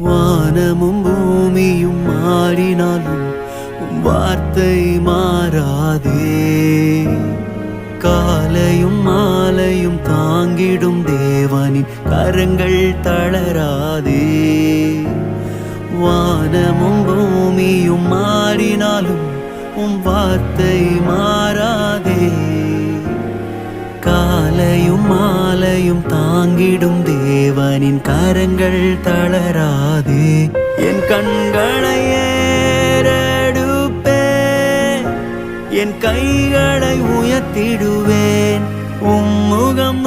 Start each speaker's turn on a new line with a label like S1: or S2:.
S1: வானமும் பூமியும் மாறினாலும் உம் வார்த்தை மாறாதே. காலையும் மாலையும் தாங்கிடும் தேவனின் கரங்கள் தளராதே. வானமும் பூமியும் மாறினாலும் உம் வார்த்தை மாறாதே. காலையும் மாலையும் தாங்கிடும் தேவனின் கரங்கள் தளராதே. என் கண்களை ஏறெடுப்பேன், என் கைகளை உயர்த்திடுவேன், உம்முகம்